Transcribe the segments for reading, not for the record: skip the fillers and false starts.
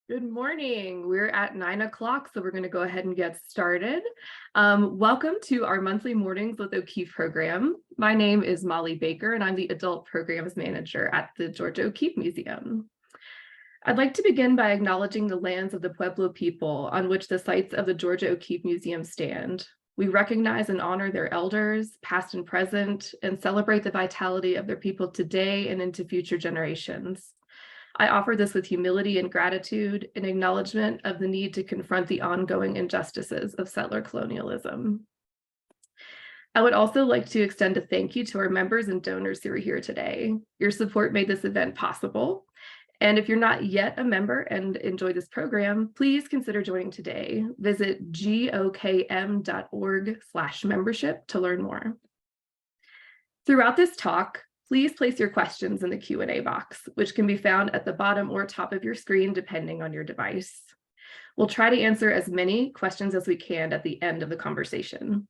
Good morning. We're at 9 o'clock, so we're going to go ahead and get started. Welcome to our monthly Mornings with O'Keeffe program. My name is Molly Baker, and I'm the Adult Programs Manager at the Georgia O'Keeffe Museum. I'd like to begin by acknowledging the lands of the Pueblo people on which the sites of the Georgia O'Keeffe Museum stand. We recognize and honor their elders, past and present, and celebrate the vitality of their people today and into future generations. I offer this with humility and gratitude in acknowledgement of the need to confront the ongoing injustices of settler colonialism. I would also like to extend a thank you to our members and donors who are here today. Your support made this event possible. And if you're not yet a member and enjoy this program, please consider joining today. Visit gokm.org/membership to learn more. Throughout this talk, please place your questions in the Q&A box, which can be found at the bottom or top of your screen, depending on your device. We'll try to answer as many questions as we can at the end of the conversation.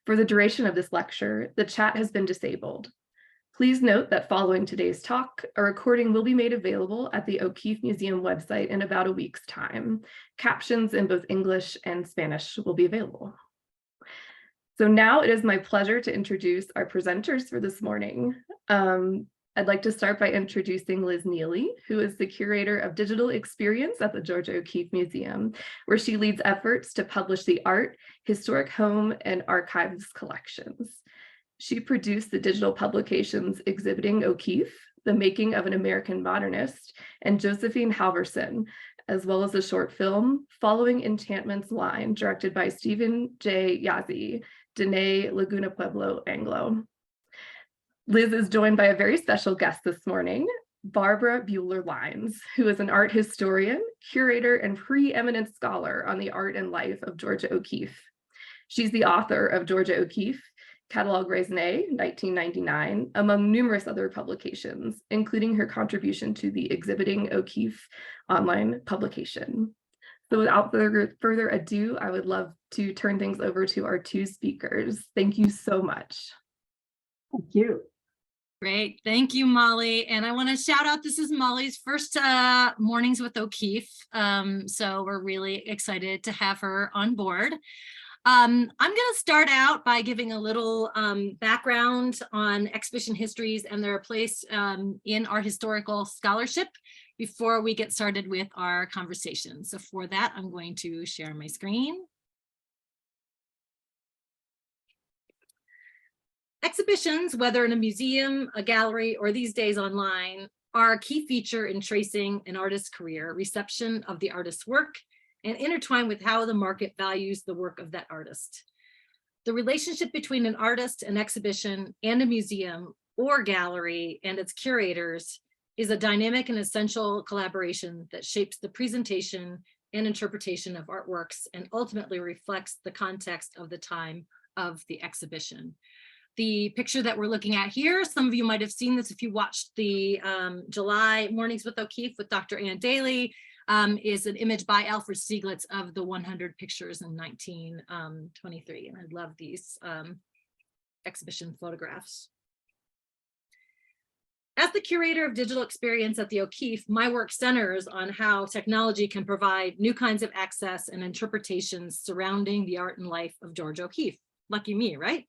For the duration of this lecture, the chat has been disabled. Please note that following today's talk, a recording will be made available at the O'Keeffe Museum website in about a week's time. Captions in both English and Spanish will be available. So now it is my pleasure to introduce our presenters for this morning. I'd like to start by introducing Liz Neely, who is the Curator of Digital Experience at the Georgia O'Keeffe Museum, where she leads efforts to publish the art, historic home, and archives collections. She produced the digital publications Exhibiting O'Keeffe, The Making of an American Modernist, and Josephine Halverson, as well as a short film, Following Enchantment's Line, directed by Stephen J. Yazzie, Dene Laguna Pueblo, Anglo. Liz is joined by a very special guest this morning, Barbara Buhler Lynes, who is an art historian, curator, and preeminent scholar on the art and life of Georgia O'Keeffe. She's the author of Georgia O'Keeffe, Catalogue Raisonné, 1999, among numerous other publications, including her contribution to the Exhibiting O'Keeffe online publication. So without further ado, I would love to turn things over to our two speakers. Thank you so much. Thank you. Great. Thank you, Molly. And I want to shout out, this is Molly's first Mornings with O'Keeffe. So we're really excited to have her on board. I'm going to start out by giving a little background on exhibition histories and their place in our historical scholarship before we get started with our conversation. So for that, I'm going to share my screen. Exhibitions, whether in a museum, a gallery, or these days online, are a key feature in tracing an artist's career, reception of the artist's work, and intertwine with how the market values the work of that artist. The relationship between an artist, an exhibition, and a museum or gallery and its curators is a dynamic and essential collaboration that shapes the presentation and interpretation of artworks and ultimately reflects the context of the time of the exhibition. The picture that we're looking at here, some of you might have seen this if you watched the July Mornings with O'Keeffe with Dr. Ann Daly, is an image by Alfred Stieglitz of the 100 pictures in 1923. And I love these exhibition photographs. As the curator of digital experience at the O'Keeffe, my work centers on how technology can provide new kinds of access and interpretations surrounding the art and life of George O'Keeffe. Lucky me, right?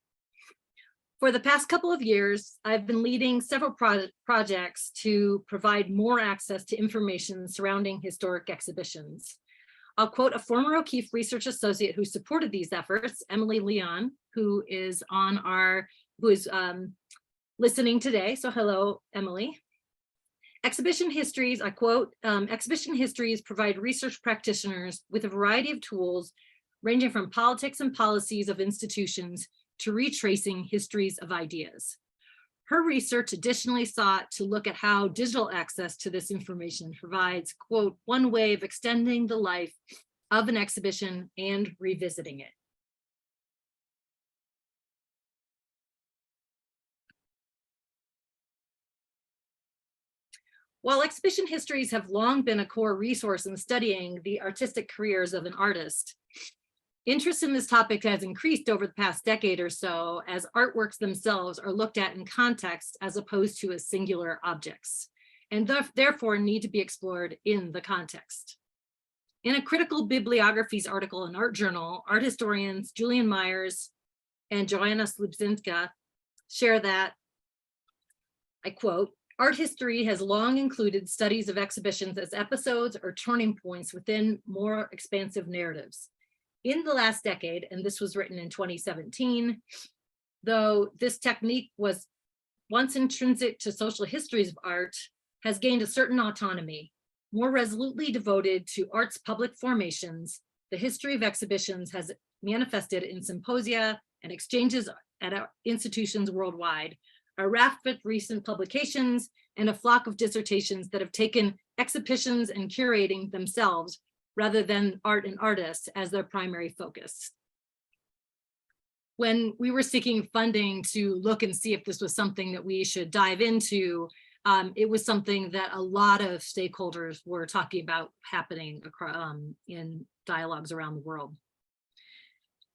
For the past couple of years, I've been leading several projects to provide more access to information surrounding historic exhibitions. I'll quote a former O'Keeffe research associate who supported these efforts, Emily Leon, who is listening today. So hello, Emily. Exhibition histories, I quote, exhibition histories provide research practitioners with a variety of tools ranging from politics and policies of institutions to retracing histories of ideas. Her research additionally sought to look at how digital access to this information provides, quote, one way of extending the life of an exhibition and revisiting it. While exhibition histories have long been a core resource in studying the artistic careers of an artist, interest in this topic has increased over the past decade or so as artworks themselves are looked at in context as opposed to as singular objects, and therefore need to be explored in the context. In a critical bibliographies article in Art Journal, art historians Julian Myers and Joanna Slubzinska share that, I quote, art history has long included studies of exhibitions as episodes or turning points within more expansive narratives. In the last decade, and this was written in 2017, though this technique was once intrinsic to social histories of art, has gained a certain autonomy. More resolutely devoted to art's public formations, the history of exhibitions has manifested in symposia and exchanges at our institutions worldwide, a raft of recent publications, and a flock of dissertations that have taken exhibitions and curating themselves rather than art and artists as their primary focus. When we were seeking funding to look and see if this was something that we should dive into, it was something that a lot of stakeholders were talking about happening across, in dialogues around the world.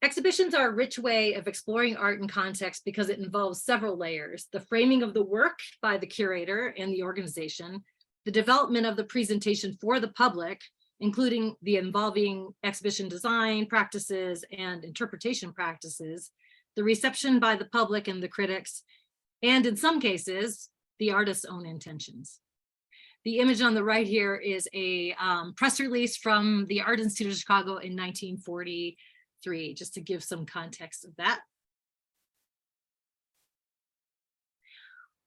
Exhibitions are a rich way of exploring art in context because it involves several layers: the framing of the work by the curator and the organization, the development of the presentation for the public, including the involving exhibition design practices and interpretation practices, the reception by the public and the critics, and in some cases, the artist's own intentions. The image on the right here is a press release from the Art Institute of Chicago in 1943, just to give some context of that.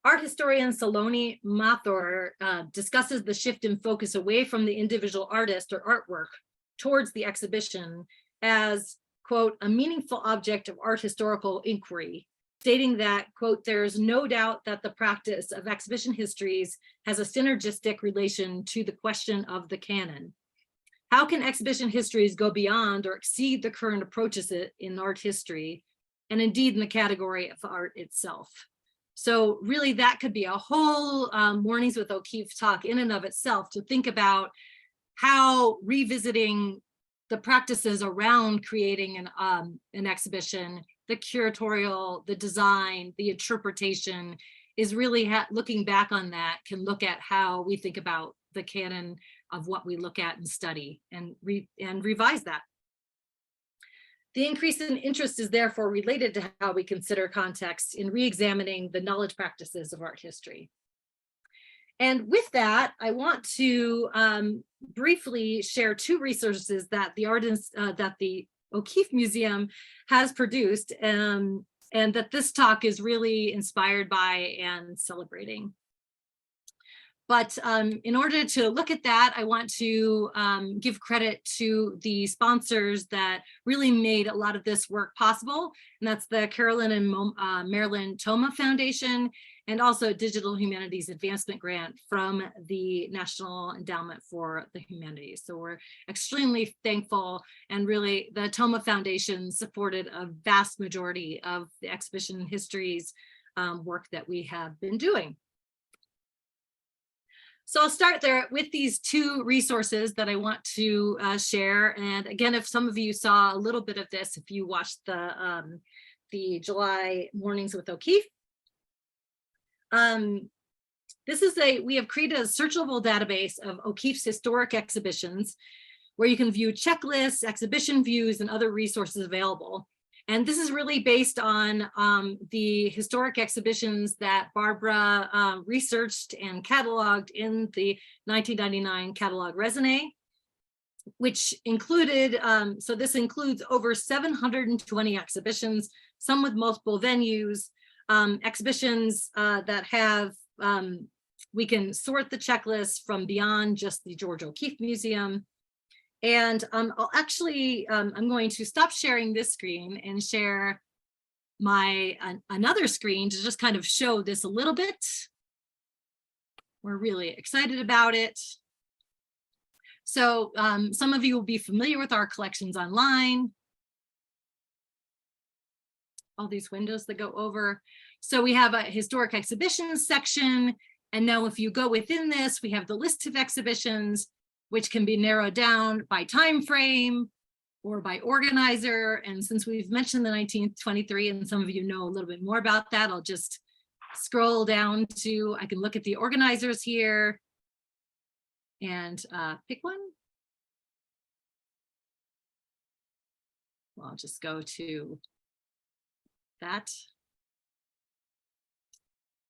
Art historian Saloni Mathur discusses the shift in focus away from the individual artist or artwork towards the exhibition as, quote, a meaningful object of art historical inquiry, stating that, quote, there is no doubt that the practice of exhibition histories has a synergistic relation to the question of the canon. How can exhibition histories go beyond or exceed the current approaches in art history, and indeed in the category of art itself? So really that could be a whole Mornings with O'Keeffe talk in and of itself, to think about how revisiting the practices around creating an exhibition, the curatorial, the design, the interpretation, is really looking back on that, can look at how we think about the canon of what we look at and study, and revise that. The increase in interest is therefore related to how we consider context in re-examining the knowledge practices of art history. And with that, I want to briefly share two resources that the O'Keeffe Museum has produced, and that this talk is really inspired by and celebrating. But in order to look at that, I want to give credit to the sponsors that really made a lot of this work possible. And that's the Carolyn and Marilyn Toma Foundation, and also a Digital Humanities Advancement Grant from the National Endowment for the Humanities. So we're extremely thankful, and really the Toma Foundation supported a vast majority of the exhibition histories work that we have been doing. So I'll start there with these two resources that I want to share. And again, if some of you saw a little bit of this, if you watched the July Mornings with O'Keeffe, we have created a searchable database of O'Keeffe's historic exhibitions, where you can view checklists, exhibition views, and other resources available. And this is really based on the historic exhibitions that Barbara researched and cataloged in the 1999 catalog raisonné, which included, so this includes over 720 exhibitions, some with multiple venues, exhibitions that have, we can sort the checklist from beyond just the George O'Keeffe Museum. And I'll actually, I'm going to stop sharing this screen and share my another screen to just kind of show this a little bit. We're really excited about it. So some of you will be familiar with our collections online. All these windows that go over. So we have a historic exhibitions section. And now if you go within this, we have the list of exhibitions, which can be narrowed down by time frame or by organizer. And since we've mentioned the 1923, and some of you know a little bit more about that, I'll just scroll down to, I can look at the organizers here and pick one. well, I'll just go to that.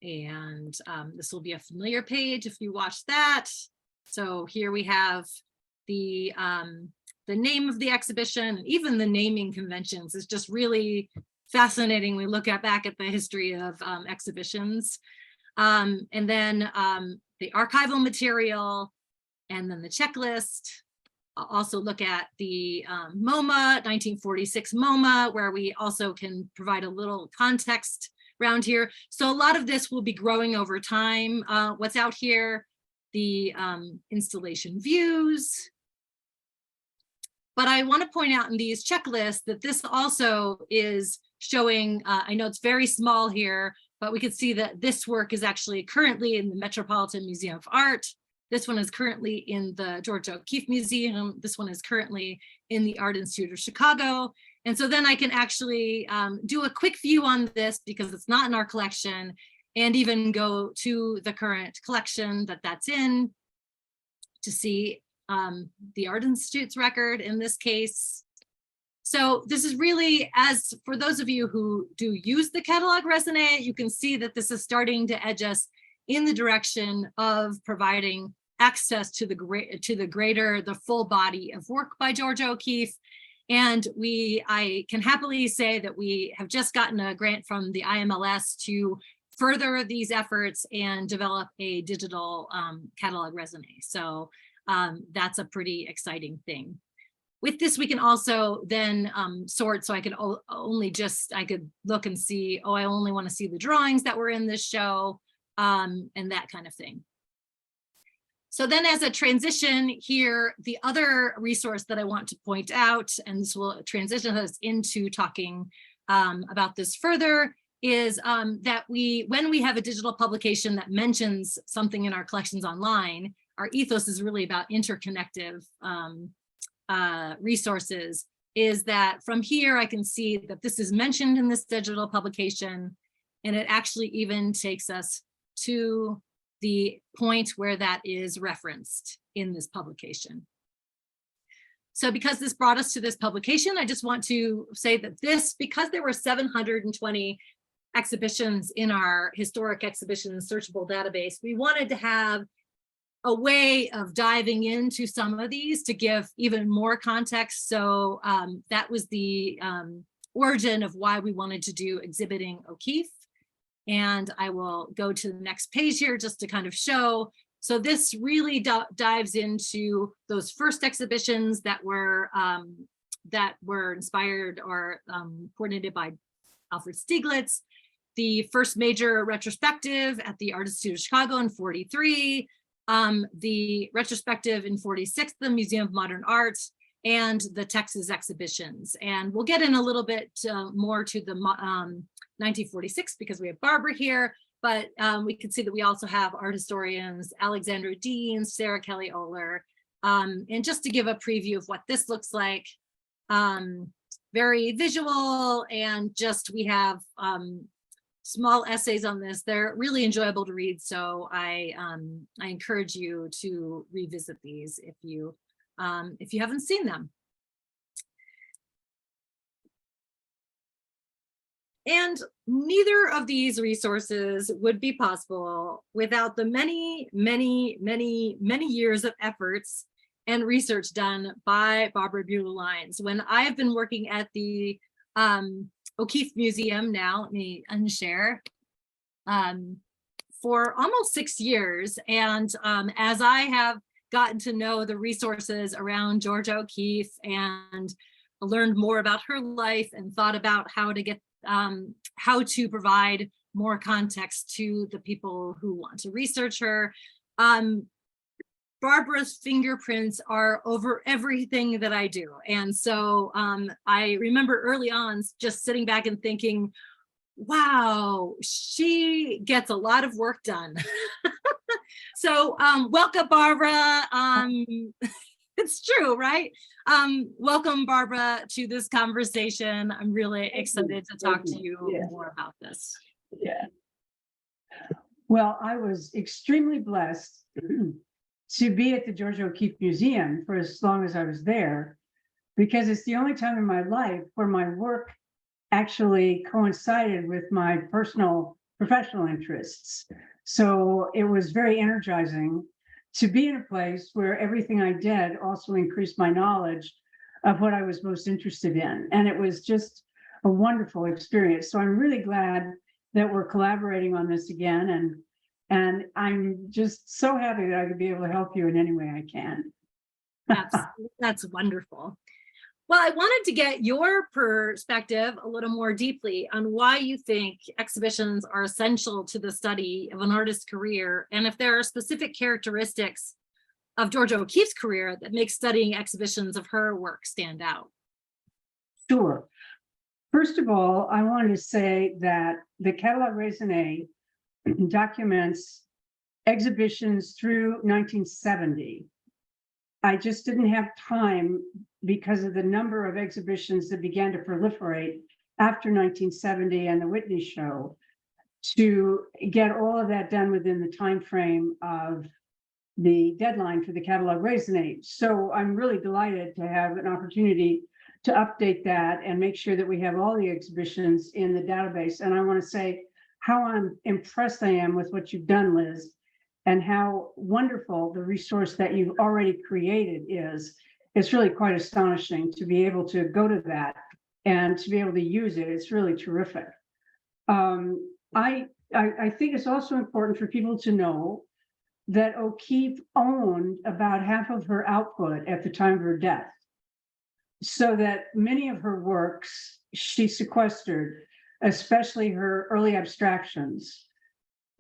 And this will be a familiar page if you watch that. So here we have the name of the exhibition, and even the naming conventions is just really fascinating. We look back at the history of exhibitions, and then the archival material, and then the checklist. I'll also look at the MoMA, 1946 MoMA, where we also can provide a little context around here. So a lot of this will be growing over time. What's out here, the installation views. But I want to point out in these checklists that this also is showing, I know it's very small here, but we can see that this work is actually currently in the Metropolitan Museum of Art. This one is currently in the Georgia O'Keeffe Museum. This one is currently in the Art Institute of Chicago. And so then I can actually do a quick view on this because it's not in our collection, and even go to the current collection that's in to see the Art Institute's record in this case. So this is really, as for those of you who do use the catalog raisonné, you can see that this is starting to edge us in the direction of providing access to the full body of work by Georgia O'Keeffe. And I can happily say that we have just gotten a grant from the IMLS to further these efforts and develop a digital catalog raisonné. So that's a pretty exciting thing. With this, we can also then sort, so I could I could look and see, oh, I only want to see the drawings that were in this show, and that kind of thing. So then as a transition here, the other resource that I want to point out, and this will transition us into talking about this further, is that when we have a digital publication that mentions something in our collections online, our ethos is really about interconnective resources, is that from here I can see that this is mentioned in this digital publication, and it actually even takes us to the point where that is referenced in this publication. So because this brought us to this publication, I just want to say that because there were 720 exhibitions in our historic exhibitions searchable database, we wanted to have a way of diving into some of these to give even more context. So that was the origin of why we wanted to do Exhibiting O'Keeffe. And I will go to the next page here just to kind of show. So this really dives into those first exhibitions that were inspired or coordinated by Alfred Stieglitz. The first major retrospective at the Art Institute of Chicago in '43, the retrospective in '46, the Museum of Modern Art, and the Texas exhibitions. And we'll get in a little bit more to the 1946 because we have Barbara here, but we can see that we also have art historians, Alexandra Dean, Sarah Kelly Oler. And just to give a preview of what this looks like, very visual, and just we have small essays on this. They're really enjoyable to read, so I encourage you to revisit these if you haven't seen them. And neither of these resources would be possible without the many, many, many, many years of efforts and research done by Barbara Buhler Lynes. When I've been working at the O'Keeffe Museum now, let me unshare, for almost 6 years. And as I have gotten to know the resources around Georgia O'Keeffe and learned more about her life and thought about how to provide more context to the people who want to research her, Barbara's fingerprints are over everything that I do. And so I remember early on just sitting back and thinking, wow, she gets a lot of work done. So welcome, Barbara. It's true, right? Welcome, Barbara, to this conversation. I'm really excited to talk to you more about this. Yeah. Well, I was extremely blessed to be at the Georgia O'Keeffe Museum for as long as I was there. because it's the only time in my life where my work actually coincided with my personal professional interests. So it was very energizing to be in a place where everything I did also increased my knowledge of what I was most interested in. And it was just a wonderful experience. So I'm really glad that we're collaborating on this again. And I'm just so happy that I could be able to help you in any way I can. That's wonderful. Well, I wanted to get your perspective a little more deeply on why you think exhibitions are essential to the study of an artist's career, and if there are specific characteristics of Georgia O'Keeffe's career that make studying exhibitions of her work stand out. Sure. First of all, I wanted to say that the Catalogue Raisonné documents exhibitions through 1970. I just didn't have time because of the number of exhibitions that began to proliferate after 1970 and the Whitney show to get all of that done within the time frame of the deadline for the Catalogue Raisonné. So I'm really delighted to have an opportunity to update that and make sure that we have all the exhibitions in the database. And I want to say how impressed I am with what you've done, Liz, and how wonderful the resource that you've already created is. It's really quite astonishing to be able to go to that and to be able to use it. It's really terrific. I think it's also important for people to know that O'Keeffe owned about half of her output at the time of her death, so that many of her works she sequestered, especially her early abstractions.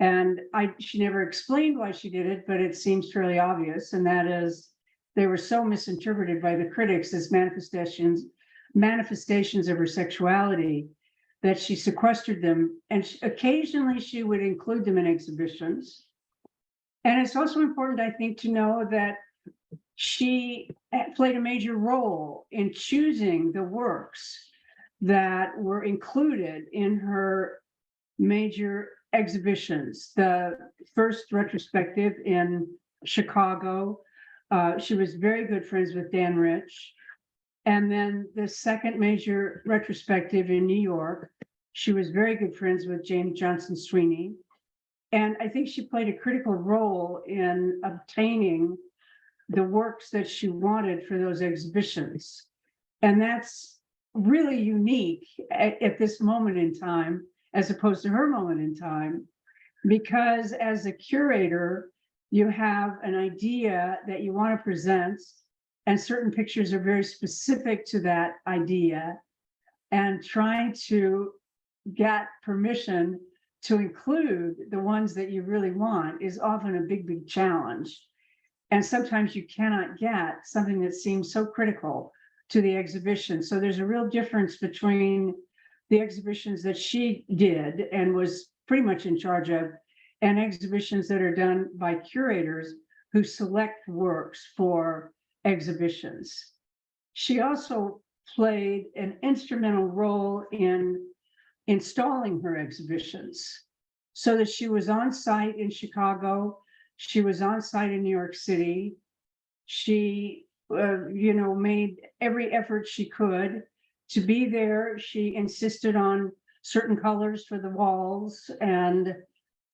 And she never explained why she did it, but it seems fairly obvious, and that is they were so misinterpreted by the critics as manifestations of her sexuality that she sequestered them, and occasionally she would include them in exhibitions. And it's also important, I think, to know that she played a major role in choosing the works that were included in her major exhibitions. The first retrospective in Chicago, she was very good friends with Dan Rich. And then the second major retrospective in New York, she was very good friends with James Johnson Sweeney. And I think she played a critical role in obtaining the works that she wanted for those exhibitions. And that's really unique at this moment in time, as opposed to her moment in time, because as a curator, you have an idea that you want to present, and certain pictures are very specific to that idea, and trying to get permission to include the ones that you really want is often a big challenge. And sometimes you cannot get something that seems so critical to the exhibition. So there's a real difference between the exhibitions that she did and was pretty much in charge of, and exhibitions that are done by curators who select works for exhibitions. She also played an instrumental role in installing her exhibitions, so that she was on site in Chicago, she was on site in New York City. She, made every effort she could to be there. She insisted on certain colors for the walls and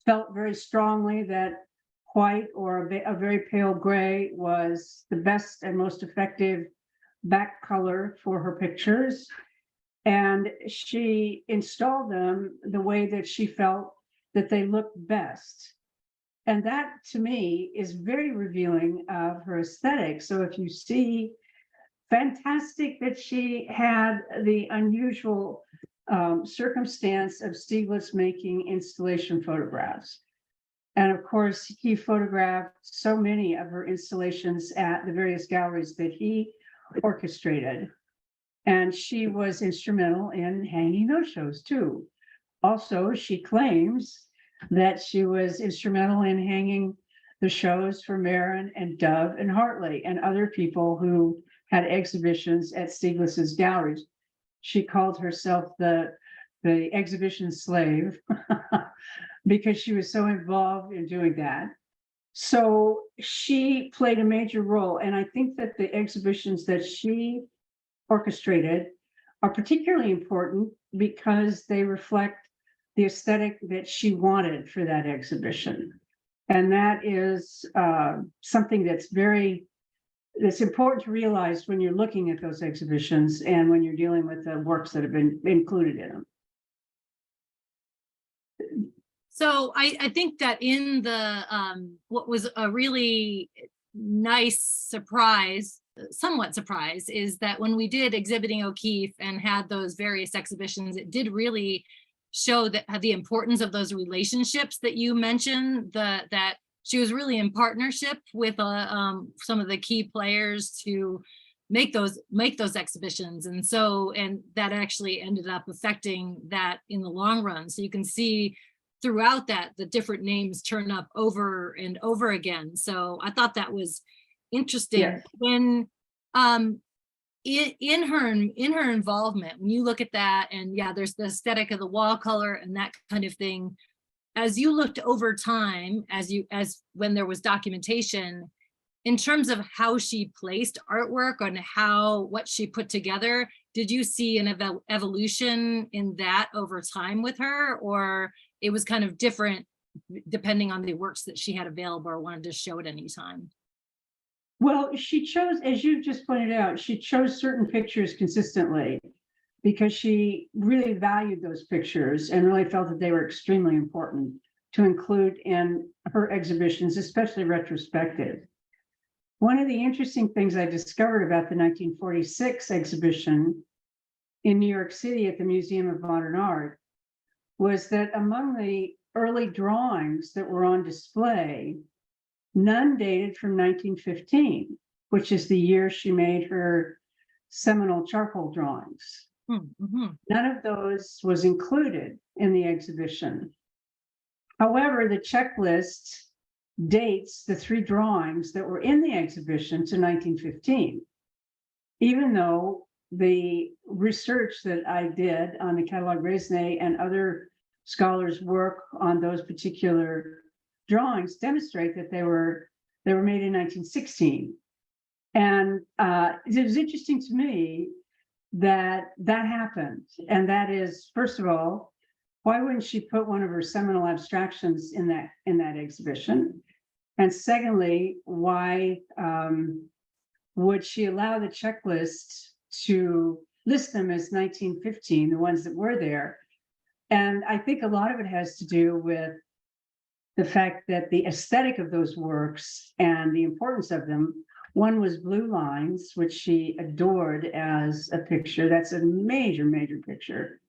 felt very strongly that white or a very pale gray was the best and most effective back color for her pictures. And she installed them the way that she felt that they looked best. And that, to me, is very revealing of her aesthetic. So if you see, fantastic that she had the unusual circumstance of Stieglitz making installation photographs. And of course, he photographed so many of her installations at the various galleries that he orchestrated. And she was instrumental in hanging those shows too. Also, she claims that she was instrumental in hanging the shows for Marin and Dove and Hartley and other people who had exhibitions at Stieglitz's galleries. She called herself the exhibition slave because she was so involved in doing that. So she played a major role. And I think that the exhibitions that she orchestrated are particularly important because they reflect the aesthetic that she wanted for that exhibition. And that is something that's important to realize when you're looking at those exhibitions and when you're dealing with the works that have been included in them. So I think that in the what was a really nice surprise, somewhat surprise, is that when we did Exhibiting O'Keeffe and had those various exhibitions, it did really show that the importance of those relationships that you mentioned, that she was really in partnership with some of the key players to make those exhibitions. And that actually ended up affecting that in the long run. So you can see throughout that the different names turn up over and over again. So I thought that was interesting. Yes. When in her involvement, when you look at that, and yeah, there's the aesthetic of the wall color and that kind of thing. As you looked over time, as when there was documentation, in terms of how she placed artwork and what she put together, did you see an evolution in that over time with her, or it was kind of different depending on the works that she had available or wanted to show at any time? Well, she chose, as you just pointed out, she chose certain pictures consistently because she really valued those pictures and really felt that they were extremely important to include in her exhibitions, especially retrospective. One of the interesting things I discovered about the 1946 exhibition in New York City at the Museum of Modern Art was that among the early drawings that were on display, none dated from 1915, which is the year she made her seminal charcoal drawings. Mm-hmm. None of those was included in the exhibition. However, the checklist dates the 3 drawings that were in the exhibition to 1915, even though the research that I did on the Catalogue Raisonné and other scholars' work on those particular drawings demonstrate that they were made in 1916. And it was interesting to me that happened. And that is, first of all, why wouldn't she put one of her seminal abstractions in that exhibition? And secondly, why would she allow the checklist to list them as 1915, the ones that were there? And I think a lot of it has to do with the fact that the aesthetic of those works and the importance of them, one was Blue Lines, which she adored as a picture. That's a major, major picture.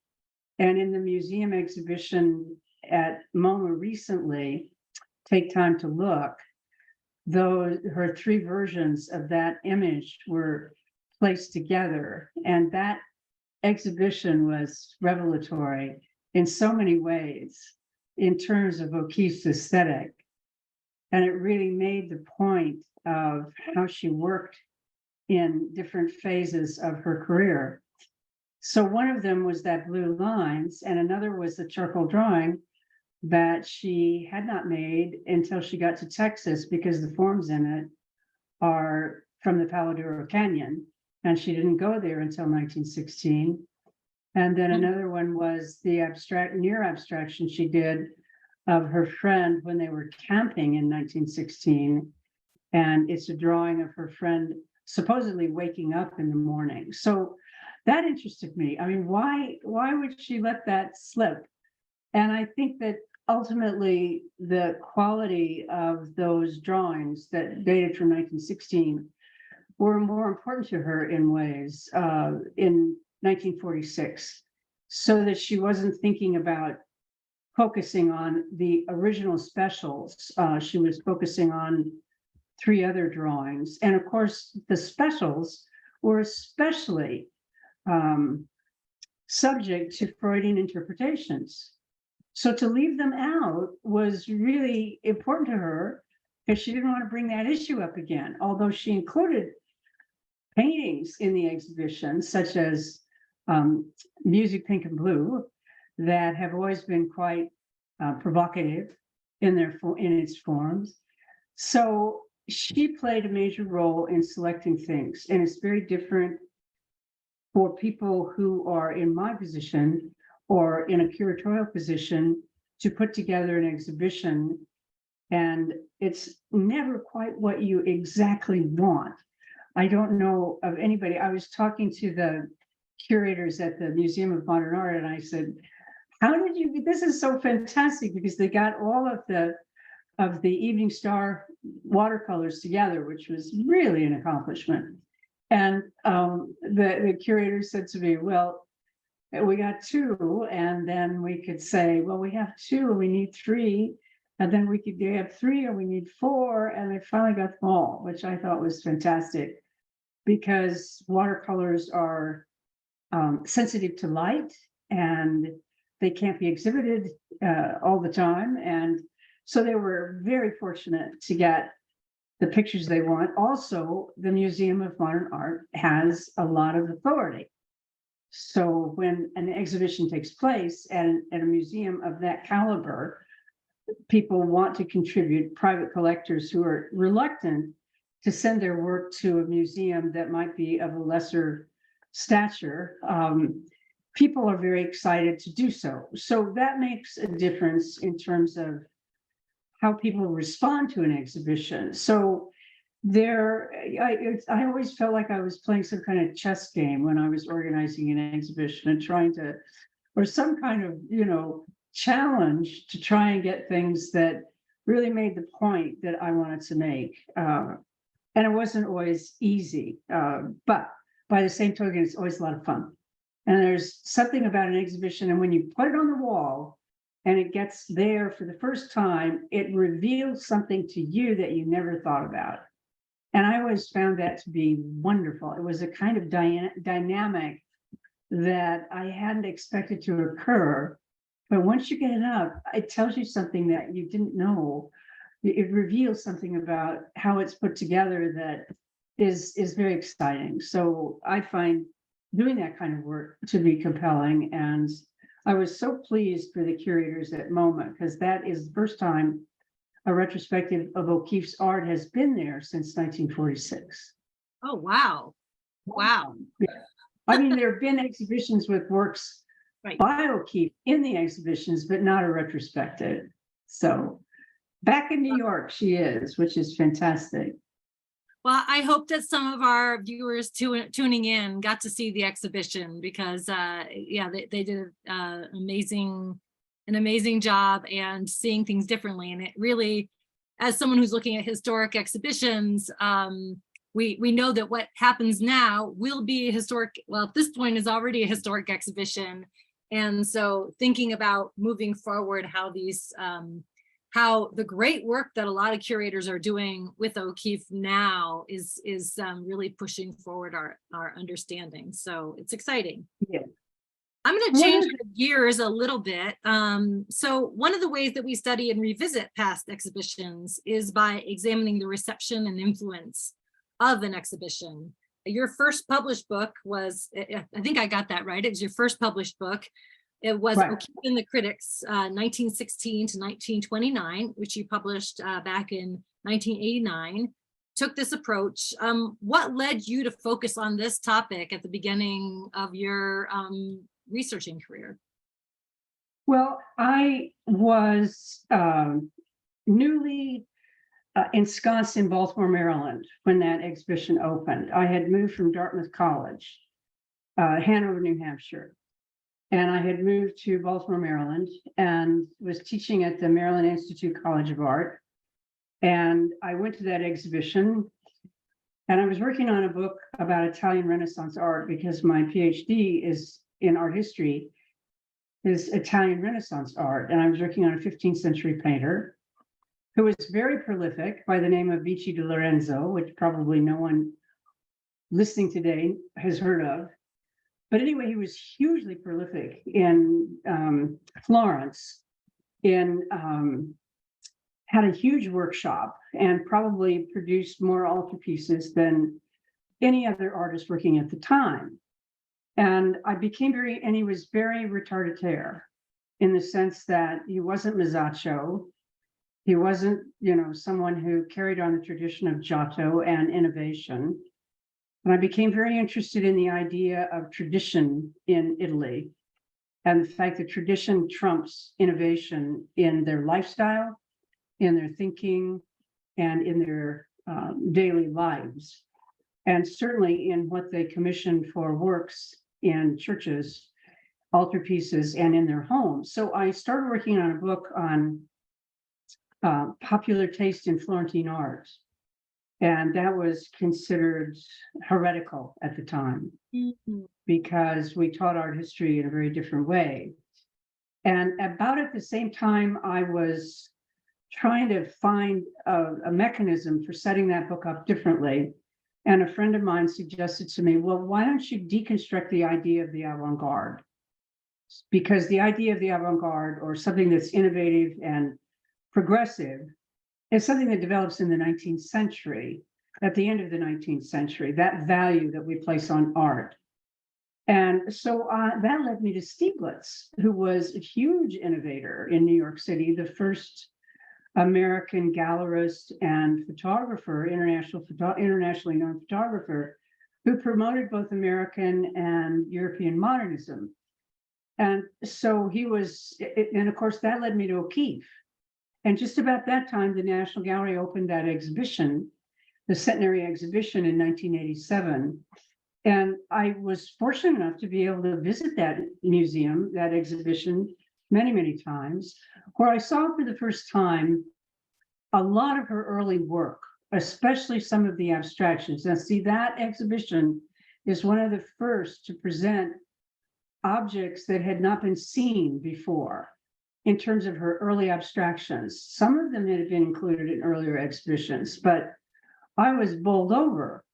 And in the museum exhibition at MoMA recently, Take Time to Look, her 3 versions of that image were placed together. And that exhibition was revelatory in so many ways in terms of O'Keeffe's aesthetic. And it really made the point of how she worked in different phases of her career. So one of them was that Blue Lines, and another was the charcoal drawing that she had not made until she got to Texas because the forms in it are from the Palo Duro Canyon, and she didn't go there until 1916. And then another one was the near abstraction she did of her friend when they were camping in 1916. And it's a drawing of her friend supposedly waking up in the morning. So that interested me. I mean, why would she let that slip? And I think that ultimately the quality of those drawings that dated from 1916 were more important to her in ways in 1946, so that she wasn't thinking about focusing on the original specials. She was focusing on 3 other drawings. And of course, the specials were especially subject to Freudian interpretations. So to leave them out was really important to her because she didn't want to bring that issue up again, although she included paintings in the exhibition, such as Music Pink and Blue, that have always been quite provocative in its forms. So she played a major role in selecting things, and it's very different for people who are in my position or in a curatorial position to put together an exhibition. And it's never quite what you exactly want. I don't know of anybody. I was talking to the curators at the Museum of Modern Art, and I said, how did you, this is so fantastic, because they got all of the Evening Star watercolors together, which was really an accomplishment. And the curator said to me, well, we got 2, and then we could say, well, we have 2, we need 3. And then we could have 3, or we need 4, and they finally got them all, which I thought was fantastic, because watercolors are sensitive to light, and they can't be exhibited all the time. And so they were very fortunate to get the pictures they want. Also, the Museum of Modern Art has a lot of authority. So when an exhibition takes place at a museum of that caliber, people want to contribute. Private collectors who are reluctant to send their work to a museum that might be of a lesser stature, people are very excited to do so. So that makes a difference in terms of how people respond to an exhibition. So I always felt like I was playing some kind of chess game when I was organizing an exhibition and trying to, or some kind of, challenge to try and get things that really made the point that I wanted to make. And it wasn't always easy, but by the same token, it's always a lot of fun. And there's something about an exhibition, and when you put it on the wall and it gets there for the first time, it reveals something to you that you never thought about. And I always found that to be wonderful. It was a kind of dynamic that I hadn't expected to occur. But once you get it up, it tells you something that you didn't know. It reveals something about how it's put together that is very exciting. So I find doing that kind of work to be compelling. And I was so pleased for the curators at MoMA, because that is the first time a retrospective of O'Keeffe's art has been there since 1946. Oh, wow. Wow. I mean, there have been exhibitions with works by O'Keeffe in the exhibitions, but not a retrospective. So back in New York, she is, which is fantastic. Well, I hope that some of our viewers tuning in got to see the exhibition, because yeah, they did an amazing job and seeing things differently. And it really, as someone who's looking at historic exhibitions, we know that what happens now will be a historic, well, at this point is already a historic exhibition. And so thinking about moving forward, how these, how the great work that a lot of curators are doing with O'Keeffe now is really pushing forward our understanding. So it's exciting. Yeah. I'm going to change gears a little bit. So one of the ways that we study and revisit past exhibitions is by examining the reception and influence of an exhibition. Your first published book was, I think I got that right, it was your first published book. It was O'Keeffe and the Critics, 1916 to 1929, which you published back in 1989. Took this approach. What led you to focus on this topic at the beginning of your researching career? Well, I was newly ensconced in Baltimore, Maryland, when that exhibition opened. I had moved from Dartmouth College, Hanover, New Hampshire, and I had moved to Baltimore, Maryland, and was teaching at the Maryland Institute College of Art. And I went to that exhibition, and I was working on a book about Italian Renaissance art, because my PhD is in art history, is Italian Renaissance art. And I was working on a 15th century painter who was very prolific by the name of Vici di Lorenzo, which probably no one listening today has heard of. But anyway, he was hugely prolific in Florence, had a huge workshop and probably produced more altarpieces than any other artist working at the time. And I became and he was very retardataire, in the sense that he wasn't Masaccio. He wasn't, someone who carried on the tradition of Giotto and innovation. And I became very interested in the idea of tradition in Italy and the fact that tradition trumps innovation in their lifestyle, in their thinking, and in their daily lives. And certainly in what they commission for works in churches, altarpieces, and in their homes. So I started working on a book on popular taste in Florentine art. And that was considered heretical at the time because we taught art history in a very different way. And about at the same time, I was trying to find a mechanism for setting that book up differently. And a friend of mine suggested to me, well, why don't you deconstruct the idea of the avant-garde? Because the idea of the avant-garde, or something that's innovative and progressive, is something that develops in the 19th century, at the end of the 19th century, that value that we place on art. And so that led me to Stieglitz, who was a huge innovator in New York City, the first American gallerist and photographer, internationally known photographer, who promoted both American and European modernism. And so he was, and of course, that led me to O'Keeffe. And just about that time, the National Gallery opened that exhibition, the centenary exhibition in 1987. And I was fortunate enough to be able to visit that museum, that exhibition, many, many times, where I saw for the first time a lot of her early work, especially some of the abstractions. Now, see, that exhibition is one of the first to present objects that had not been seen before in terms of her early abstractions. Some of them had been included in earlier exhibitions, but I was bowled over.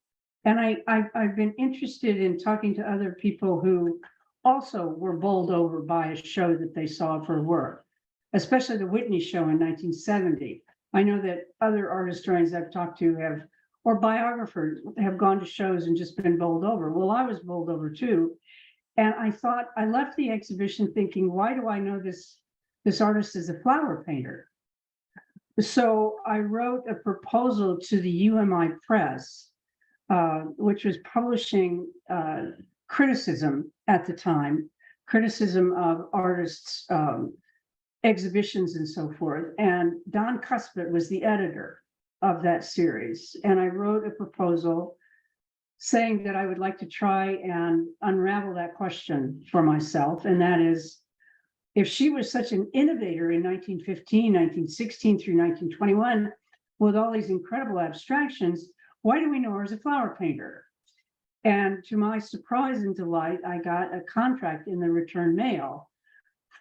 And I've been interested in talking to other people who also were bowled over by a show that they saw of her work, especially the Whitney show in 1970. I know that other art historians I've talked to have, or biographers, have gone to shows and just been bowled over. Well, I was bowled over too. And I thought, I left the exhibition thinking, why do I know this artist is a flower painter? So I wrote a proposal to the UMI Press, which was publishing criticism at the time, criticism of artists' exhibitions and so forth. And Don Cuspit was the editor of that series. And I wrote a proposal saying that I would like to try and unravel that question for myself. And that is, if she was such an innovator in 1915, 1916 through 1921, with all these incredible abstractions, why do we know her as a flower painter? And to my surprise and delight, I got a contract in the return mail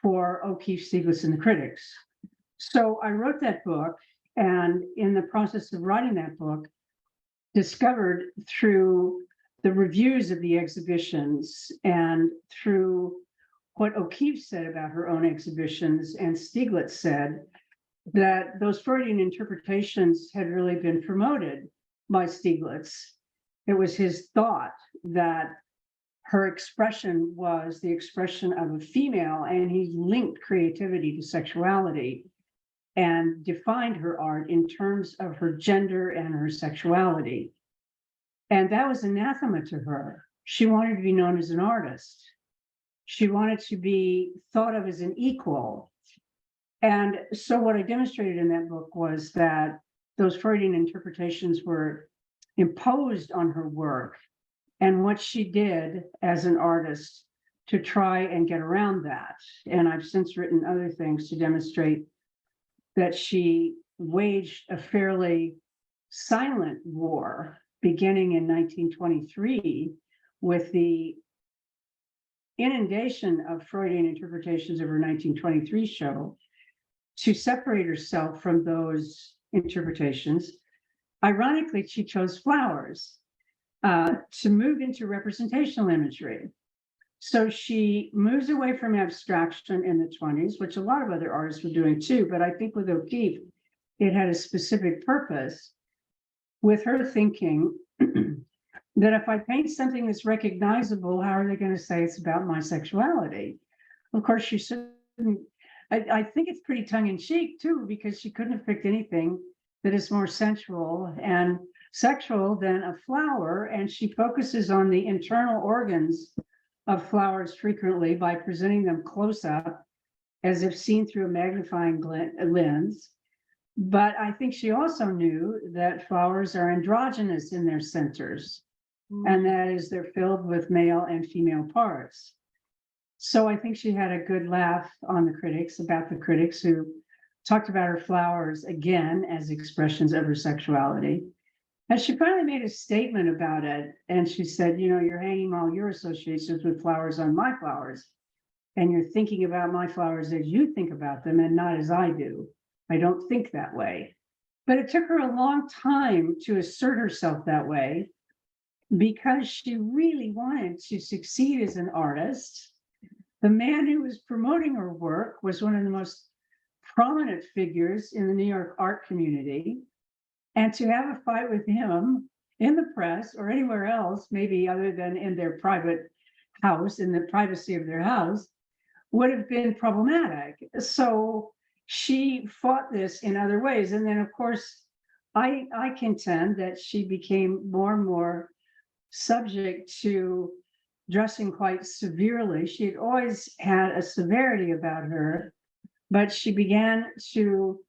for O'Keeffe, Stieglitz, and the Critics. So I wrote that book, and in the process of writing that book, discovered through the reviews of the exhibitions and through what O'Keeffe said about her own exhibitions, and Stieglitz said, that those Freudian interpretations had really been promoted by Stieglitz. It was his thought that her expression was the expression of a female, and he linked creativity to sexuality and defined her art in terms of her gender and her sexuality. And that was anathema to her. She wanted to be known as an artist. She wanted to be thought of as an equal. And so what I demonstrated in that book was that those Freudian interpretations were imposed on her work, and what she did as an artist to try and get around that. And I've since written other things to demonstrate that she waged a fairly silent war beginning in 1923 with the inundation of Freudian interpretations of her 1923 show to separate herself from those interpretations. Ironically, she chose flowers to move into representational imagery. So she moves away from abstraction in the 20s, which a lot of other artists were doing too, but I think with O'Keeffe, it had a specific purpose, with her thinking that if I paint something that's recognizable, how are they going to say it's about my sexuality? Of course, she shouldn't. I think it's pretty tongue-in-cheek too, because she couldn't have picked anything that is more sensual and sexual than a flower, and she focuses on the internal organs of flowers frequently by presenting them close up as if seen through a magnifying lens. But I think she also knew that flowers are androgynous in their centers, and that is they're filled with male and female parts. So I think she had a good laugh on the critics, about the critics who talked about her flowers again as expressions of her sexuality. And she finally made a statement about it. And she said, you know, you're hanging all your associations with flowers on my flowers. And you're thinking about my flowers as you think about them and not as I do. I don't think that way. But it took her a long time to assert herself that way, because she really wanted to succeed as an artist. The man who was promoting her work was one of the most prominent figures in the New York art community. And to have a fight with him in the press or anywhere else, maybe other than in their private house, in the privacy of their house, would have been problematic. So she fought this in other ways. And then, of course, I contend that she became more and more subject to dressing quite severely. She had always had a severity about her, but she began to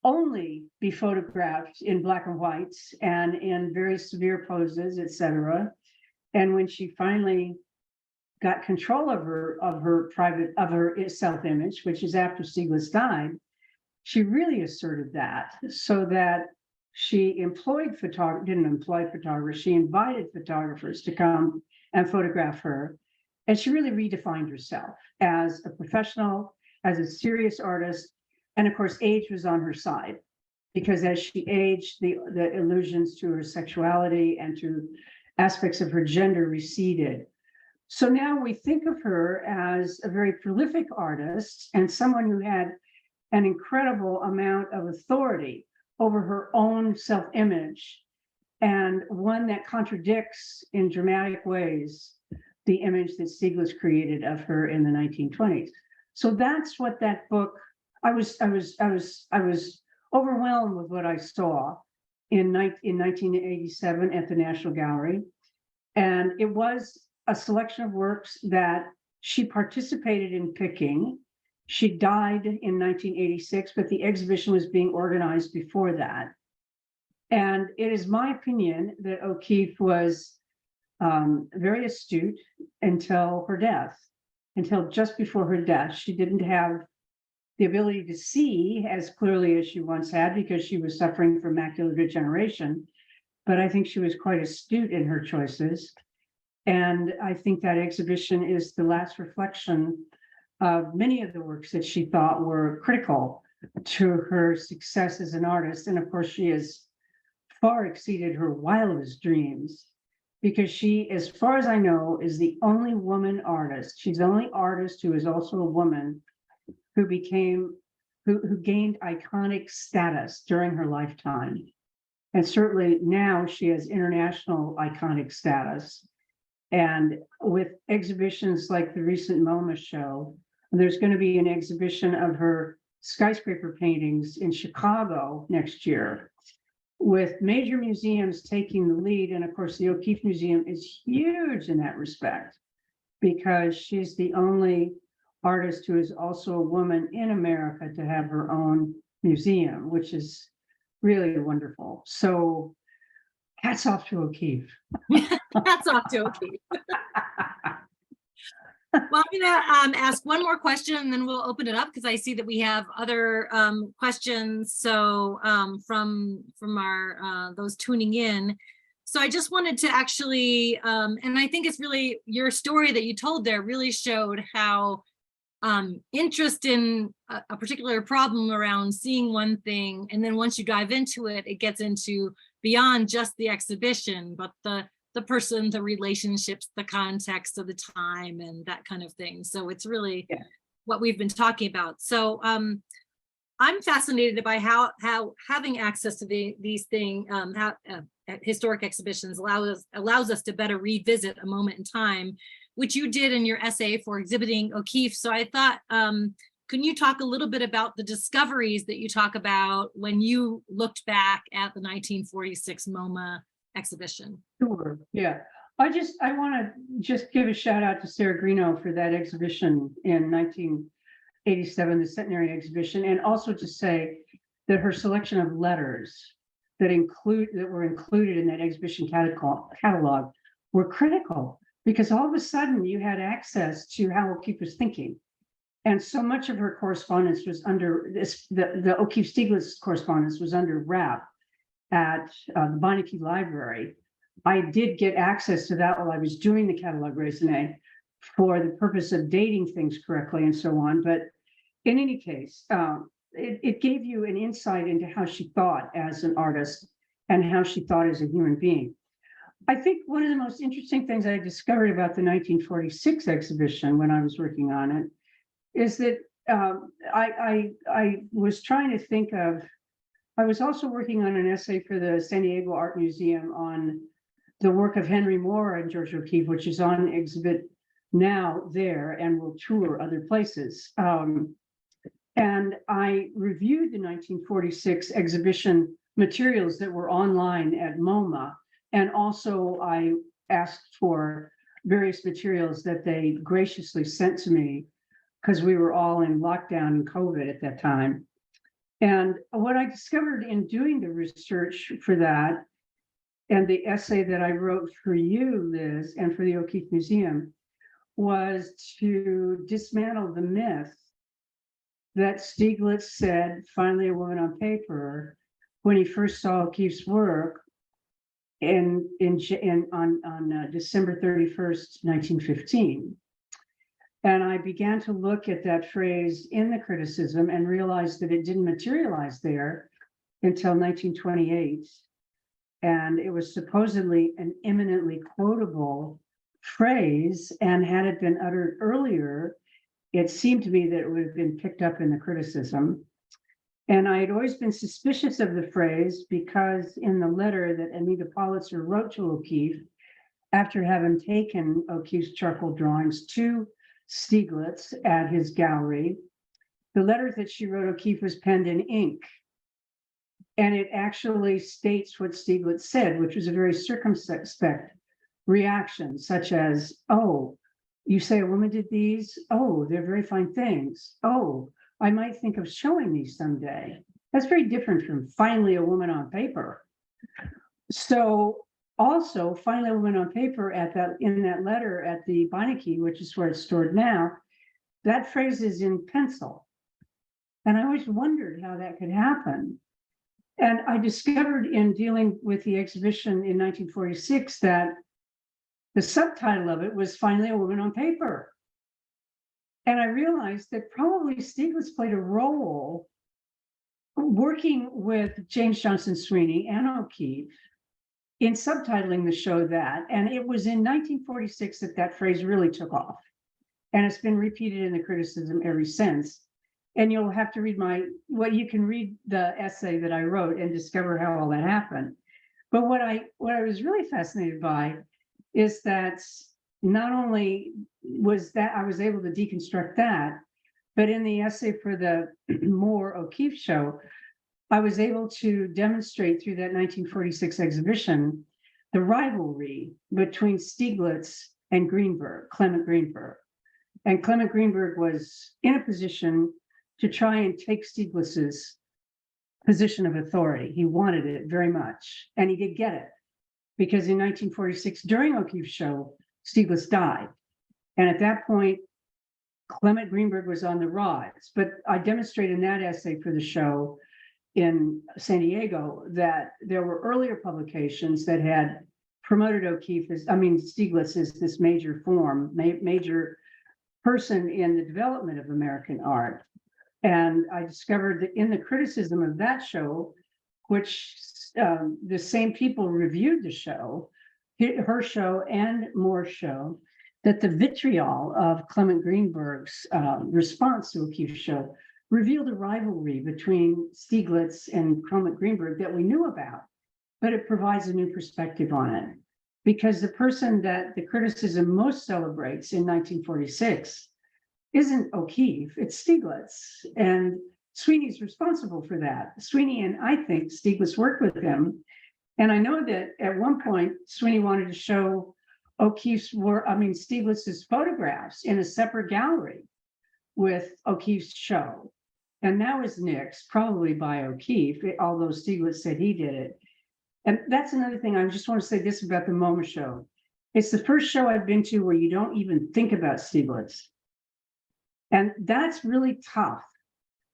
only be photographed in black and white and in very severe poses, etc. And when she finally got control of her self-image, which is after Stieglitz died, she really asserted that, so that she didn't employ photographers, she invited photographers to come and photograph her. And she really redefined herself as a professional, as a serious artist. And of course, age was on her side, because as she aged, the allusions to her sexuality and to aspects of her gender receded. So now we think of her as a very prolific artist and someone who had an incredible amount of authority over her own self-image, and one that contradicts in dramatic ways the image that Stieglitz created of her in the 1920s. So that's what that book, I was overwhelmed with what I saw in 1987 at the National Gallery. And it was a selection of works that she participated in picking. She died in 1986, but the exhibition was being organized before that. And it is my opinion that O'Keeffe was very astute until her death, until just before her death. She didn't have the ability to see as clearly as she once had, because she was suffering from macular degeneration. But I think she was quite astute in her choices. And I think that exhibition is the last reflection of many of the works that she thought were critical to her success as an artist. And of course, she has far exceeded her wildest dreams, because she, as far as I know, is the only woman artist. She's the only artist who is also a woman who gained iconic status during her lifetime. And certainly now she has international iconic status. And with exhibitions like the recent MoMA show, there's going to be an exhibition of her skyscraper paintings in Chicago next year, with major museums taking the lead. And of course, the O'Keeffe Museum is huge in that respect, because she's the only artist who is also a woman in America to have her own museum, which is really wonderful. So hats off to O'Keeffe. Hats off to O'Keeffe. Well, I'm going to ask one more question, and then we'll open it up, because I see that we have other questions. So from our those tuning in. So I just wanted to actually, and I think it's really your story that you told there really showed how interest in a particular problem around seeing one thing, and then once you dive into it, it gets into beyond just the exhibition, but the person, the relationships, the context of the time, and that kind of thing. So it's really what we've been talking about. So I'm fascinated by how having access to these things, historic exhibitions allows us to better revisit a moment in time, which you did in your essay for exhibiting O'Keeffe. So I thought can you talk a little bit about the discoveries that you talk about when you looked back at the 1946 MoMA exhibition? Sure, yeah. I want to just give a shout out to Sarah Greeno for that exhibition in 1987, the centenary exhibition, and also to say that her selection of letters that were included in that exhibition catalog were critical, because all of a sudden you had access to how O'Keeffe was thinking. And so much of her correspondence was under the O'Keeffe-Stieglitz correspondence was under wrap at the Beinecke Library. I did get access to that while I was doing the catalog raisonné for the purpose of dating things correctly and so on. But in any case, it gave you an insight into how she thought as an artist and how she thought as a human being. I think one of the most interesting things I discovered about the 1946 exhibition when I was working on it is that I was trying to think of, I was also working on an essay for the San Diego Art Museum on the work of Henry Moore and George O'Keeffe, which is on exhibit now there and will tour other places. And I reviewed the 1946 exhibition materials that were online at MoMA. And also I asked for various materials that they graciously sent to me because we were all in lockdown and COVID at that time. And what I discovered in doing the research for that and the essay that I wrote for you, Liz, and for the O'Keeffe Museum was to dismantle the myth that Stieglitz said, finally a woman on paper, when he first saw O'Keeffe's work on December 31st, 1915. And I began to look at that phrase in the criticism and realized that it didn't materialize there until 1928. And it was supposedly an eminently quotable phrase. And had it been uttered earlier, it seemed to me that it would have been picked up in the criticism. And I had always been suspicious of the phrase because in the letter that Anita Politzer wrote to O'Keeffe, after having taken O'Keeffe's charcoal drawings to Stieglitz at his gallery, the letter that she wrote O'Keeffe was penned in ink. And it actually states what Stieglitz said, which was a very circumspect reaction, such as, oh, you say a woman did these? Oh, they're very fine things. Oh, I might think of showing these someday. That's very different from finally a woman on paper. So also, finally a woman on paper in that letter at the Beinecke, which is where it's stored now, that phrase is in pencil. And I always wondered how that could happen. And I discovered in dealing with the exhibition in 1946 that the subtitle of it was Finally a Woman on Paper. And I realized that probably Stieglitz played a role working with James Johnson Sweeney and O'Keeffe in subtitling the show that. And it was in 1946 that phrase really took off. And it's been repeated in the criticism ever since. And you'll have to read you can read the essay that I wrote and discover how all that happened. But what I was really fascinated by is that not only was that I was able to deconstruct that, but in the essay for the Moore O'Keeffe show, I was able to demonstrate through that 1946 exhibition the rivalry between Stieglitz and Greenberg, Clement Greenberg. And Clement Greenberg was in a position to try and take Stieglitz's position of authority. He wanted it very much, and he did get it. Because in 1946, during O'Keeffe's show, Stieglitz died. And at that point, Clement Greenberg was on the rise. But I demonstrated in that essay for the show in San Diego that there were earlier publications that had promoted Stieglitz as this major major person in the development of American art. And I discovered that in the criticism of that show, which the same people reviewed the show, her show and Moore's show, that the vitriol of Clement Greenberg's response to O'Keeffe's show revealed a rivalry between Stieglitz and Clement Greenberg that we knew about, but it provides a new perspective on it. Because the person that the criticism most celebrates in 1946 isn't O'Keeffe, it's Stieglitz. And Sweeney's responsible for that. Sweeney and I think Stieglitz worked with him. And I know that at one point, Sweeney wanted to show O'Keeffe's work, Stieglitz's photographs in a separate gallery with O'Keeffe's show. And that was nixed, probably by O'Keeffe, although Stieglitz said he did it. And that's another thing. I just want to say this about the MoMA show. It's the first show I've been to where you don't even think about Stieglitz. And that's really tough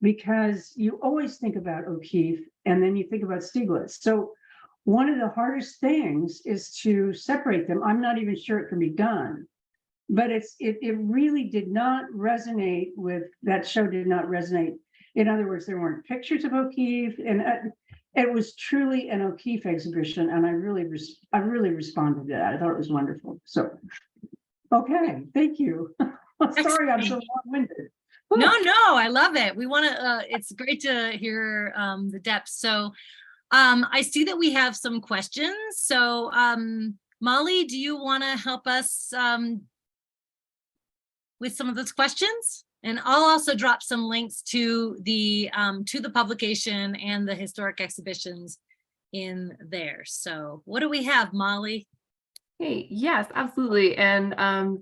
because you always think about O'Keeffe and then you think about Stieglitz. So one of the hardest things is to separate them. I'm not even sure it can be done, but it really did not resonate with, that show did not resonate. In other words, there weren't pictures of O'Keeffe, and it was truly an O'Keeffe exhibition, and I really responded to that. I thought it was wonderful. So, okay, thank you. Sorry, I'm so long-winded. No, I love it. We want to, it's great to hear the depth. So I see that we have some questions. So Molly, do you want to help us with some of those questions? And I'll also drop some links to the publication and the historic exhibitions in there. So what do we have, Molly? Hey, yes, absolutely. And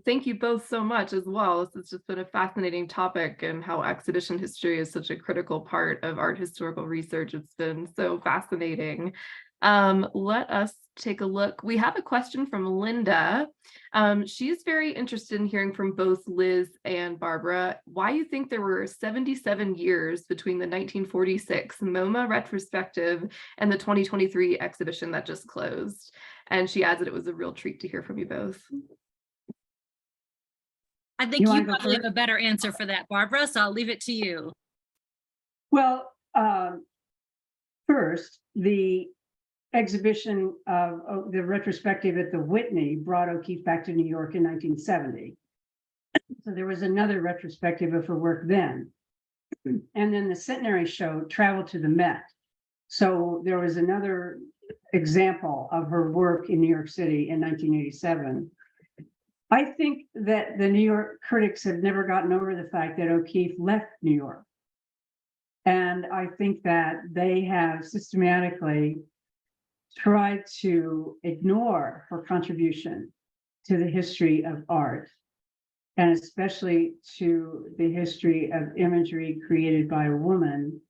thank you both so much as well. It's just been a fascinating topic, and how exhibition history is such a critical part of art historical research. It's been so fascinating. Let us take a look. We have a question from Linda. She's very interested in hearing from both Liz and Barbara why you think there were 77 years between the 1946 MoMA retrospective and the 2023 exhibition that just closed. And she adds that it was a real treat to hear from you both. I think you probably have a better answer for that, Barbara, so I'll leave it to you. Well, first, the exhibition of the retrospective at the Whitney brought O'Keeffe back to New York in 1970. So there was another retrospective of her work then. And then the centenary show traveled to the Met. So there was another example of her work in New York City in 1987. I think that the New York critics have never gotten over the fact that O'Keeffe left New York. And I think that they have systematically tried to ignore her contribution to the history of art, and especially to the history of imagery created by a woman,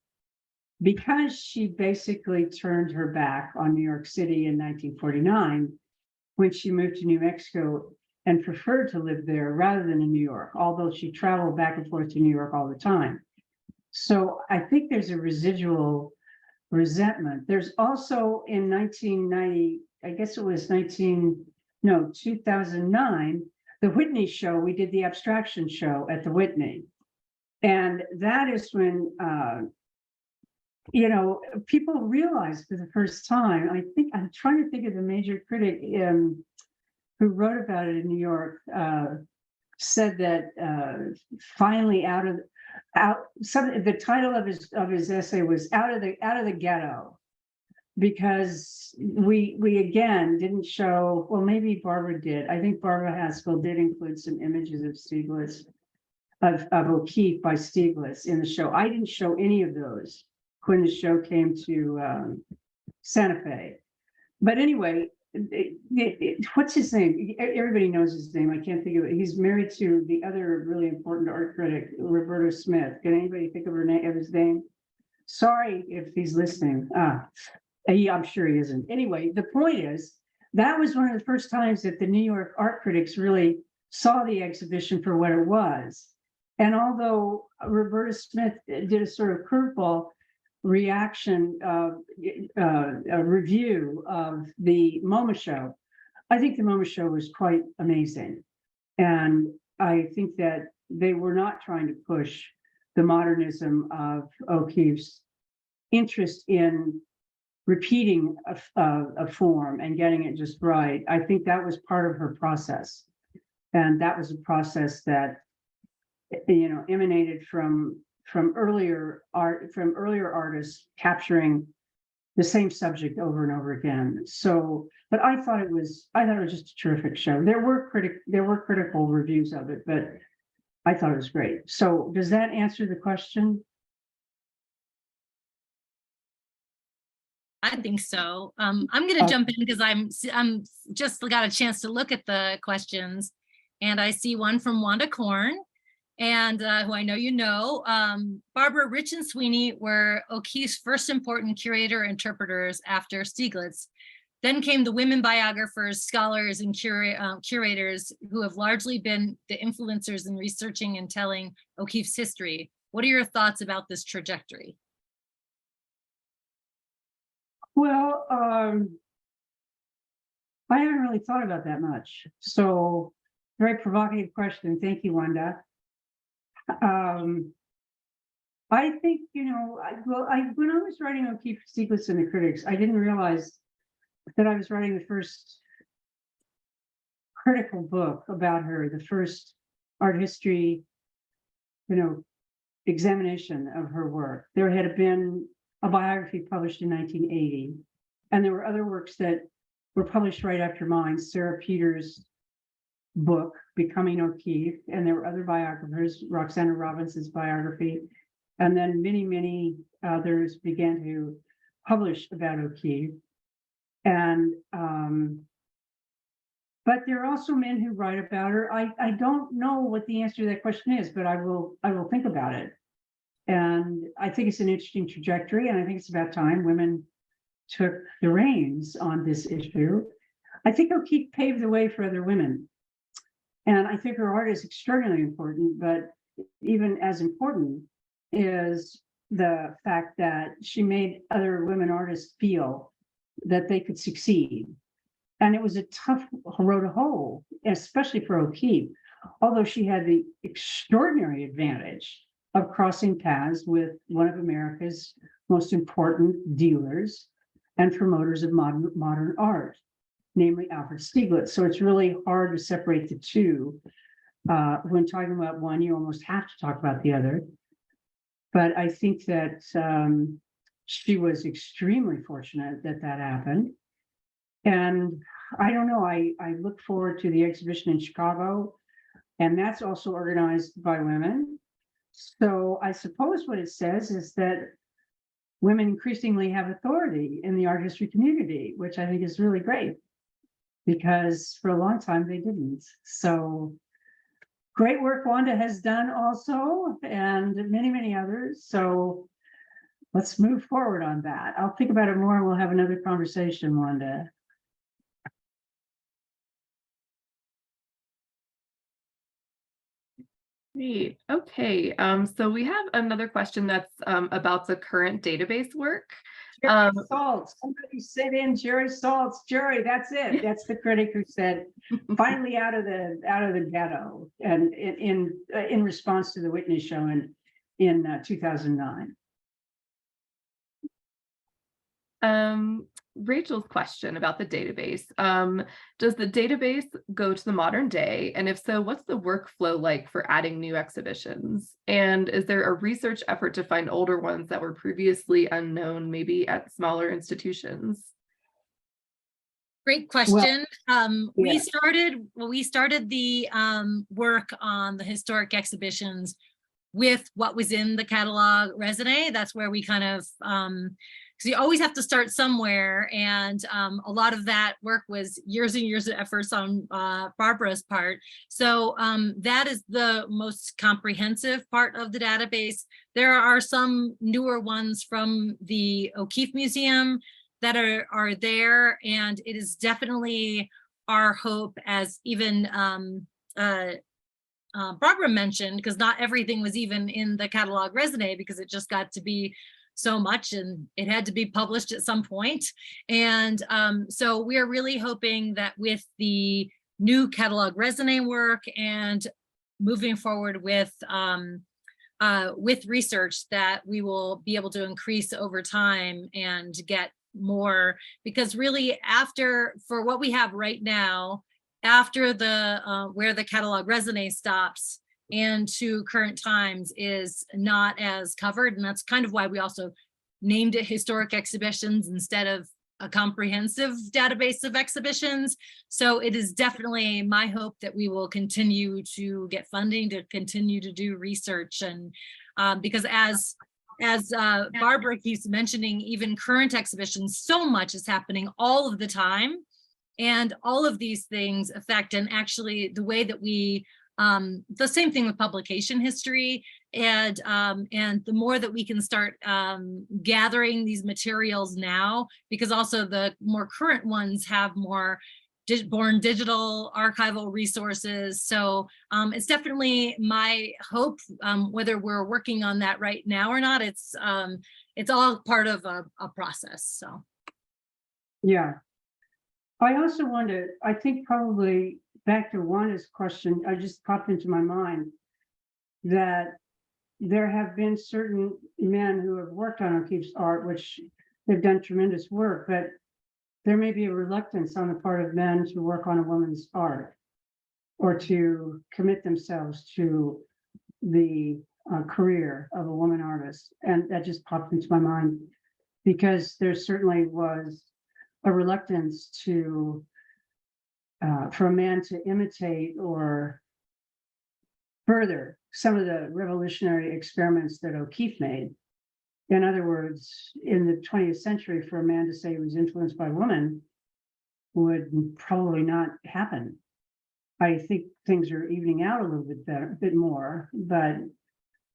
because she basically turned her back on New York City in 1949 when she moved to New Mexico and preferred to live there rather than in New York, although she traveled back and forth to New York all the time. So I think there's a residual resentment. There's also in 1990, I guess it was 2009, the Whitney show, we did the abstraction show at the Whitney. And that is when, people realized for the first time, I think, I'm trying to think of the major critic who wrote about it in New York, said that finally the title of his essay was out of the ghetto, because we again didn't show, well, maybe Barbara did. I think Barbara Haskell did include some images of Stieglitz, of O'Keeffe by Stieglitz in the show. I didn't show any of those when the show came to Santa Fe. But anyway, what's his name? Everybody knows his name. I can't think of it. He's married to the other really important art critic, Roberta Smith. Can anybody think of his name? Sorry if he's listening. I'm sure he isn't. Anyway, the point is, that was one of the first times that the New York art critics really saw the exhibition for what it was. And although Roberta Smith did a sort of curveball reaction, a review of the MoMA show, I think the MoMA show was quite amazing. And I think that they were not trying to push the modernism of O'Keeffe's interest in repeating a form and getting it just right. I think that was part of her process. And that was a process that, emanated from earlier artists capturing the same subject over and over again. So, but I thought it was just a terrific show. There were critical reviews of it, but I thought it was great. So does that answer the question? I think so. I'm going to jump in because I'm just got a chance to look at the questions, and I see one from Wanda Korn, and who I know you know. Barbara, Rich, and Sweeney were O'Keeffe's first important curator interpreters after Stieglitz. Then came the women biographers, scholars, and curators who have largely been the influencers in researching and telling O'Keeffe's history. What are your thoughts about this trajectory? Well, I haven't really thought about that much. So very provocative question. Thank you, Wanda. I think, you know, when I was writing O'Keeffe, Stieglitz, and the Critics, I didn't realize that I was writing the first critical book about her, the first art history, you know, examination of her work. There had been a biography published in 1980, and there were other works that were published right after mine, Sarah Peters' book, Becoming O'Keeffe, and there were other biographers, Roxana Robinson's biography, and then many others began to publish about O'Keeffe. And but there are also men who write about her. I don't know what the answer to that question is, but I will think about it. And I think it's an interesting trajectory, and I think it's about time women took the reins on this issue. I think O'Keeffe paved the way for other women. And I think her art is extraordinarily important, but even as important is the fact that she made other women artists feel that they could succeed. And it was a tough road to hoe, especially for O'Keeffe, although she had the extraordinary advantage of crossing paths with one of America's most important dealers and promoters of modern art, namely Alfred Stieglitz. So it's really hard to separate the two. When talking about one, you almost have to talk about the other. But I think that she was extremely fortunate that that happened. And I don't know, I look forward to the exhibition in Chicago, and that's also organized by women. So I suppose what it says is that women increasingly have authority in the art history community, which I think is really great, because for a long time they didn't. So great work Wanda has done also, and many others. So let's move forward on that. I'll think about it more and we'll have another conversation, Wanda. Great. Okay. So we have another question that's about the current database work. Jerry Saltz. Somebody sent in Jerry Saltz. Jerry, that's it. That's the critic who said, finally out of the ghetto, and in response to the Whitney show in 2009. Rachel's question about the database. Does the database go to the modern day? And if so, what's the workflow like for adding new exhibitions? And is there a research effort to find older ones that were previously unknown, maybe at smaller institutions? Great question. Well, we started the work on the historic exhibitions with what was in the catalog raisonné. That's where we kind of because you always have to start somewhere, and a lot of that work was years and years of efforts on Barbara's part. So that is the most comprehensive part of the database. There are some newer ones from the O'Keeffe Museum that are there, and it is definitely our hope, as even Barbara mentioned, because not everything was even in the catalog raisonné because it just got to be so much and it had to be published at some point. And so we're really hoping that with the new catalog raisonné work and moving forward with research, that we will be able to increase over time and get more, because really for what we have right now, after the where the catalog raisonné stops and to current times is not as covered. And that's kind of why we also named it historic exhibitions instead of a comprehensive database of exhibitions. So it is definitely my hope that we will continue to get funding to continue to do research. And because as Barbara keeps mentioning, even current exhibitions, so much is happening all of the time. And all of these things affect, and actually the way that we, the same thing with publication history, and the more that we can start gathering these materials now, because also the more current ones have more born digital archival resources. So it's definitely my hope, whether we're working on that right now or not, it's all part of a process. So Yeah. I also wonder, I think probably back to Wanda's question, I just popped into my mind that there have been certain men who have worked on O'Keeffe's art, which they've done tremendous work, but there may be a reluctance on the part of men to work on a woman's art or to commit themselves to the career of a woman artist. And that just popped into my mind because there certainly was a reluctance to for a man to imitate or further some of the revolutionary experiments that O'Keeffe made. In other words, in the 20th century, for a man to say he was influenced by women would probably not happen. I think things are evening out a little bit better, bit more, but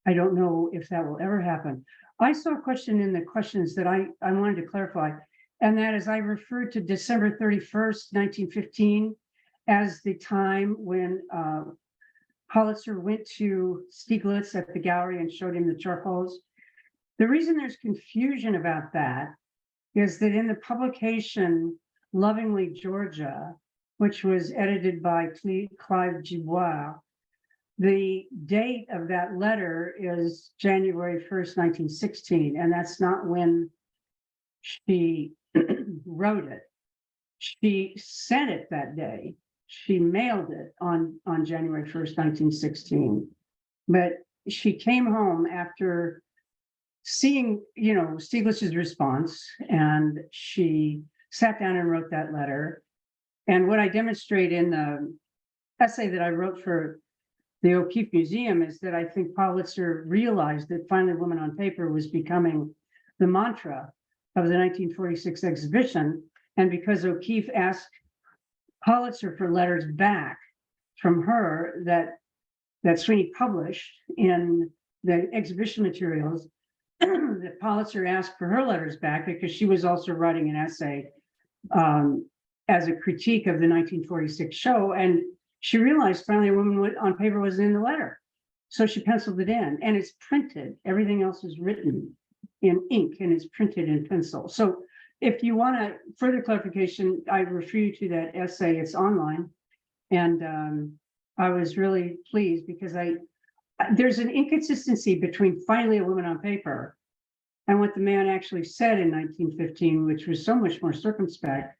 I don't know if that will ever happen. I saw a question in the questions that I wanted to clarify. And that is, I referred to December 31st, 1915, as the time when Pulitzer went to Stieglitz at the gallery and showed him the charcoals. The reason there's confusion about that is that in the publication Lovingly Georgia, which was edited by Clive Gibois, the date of that letter is January 1st, 1916, and that's not when she wrote it. She sent it that day. She mailed it on January 1st, 1916. But she came home after seeing, Stieglitz's response, and she sat down and wrote that letter. And what I demonstrate in the essay that I wrote for the O'Keeffe Museum is that I think Pulitzer realized that Finally a Woman on Paper was becoming the mantra of the 1946 exhibition. And because O'Keeffe asked Pulitzer for letters back from her that Sweeney published in the exhibition materials, that Pulitzer asked for her letters back because she was also writing an essay as a critique of the 1946 show. And she realized Finally a Woman on Paper was in the letter. So she penciled it in, and it's printed. Everything else is written in ink and it's printed in pencil. So if you want a further clarification, I refer you to that essay. It's online. And I was really pleased because there's an inconsistency between Finally a Woman on Paper and what the man actually said in 1915, which was so much more circumspect.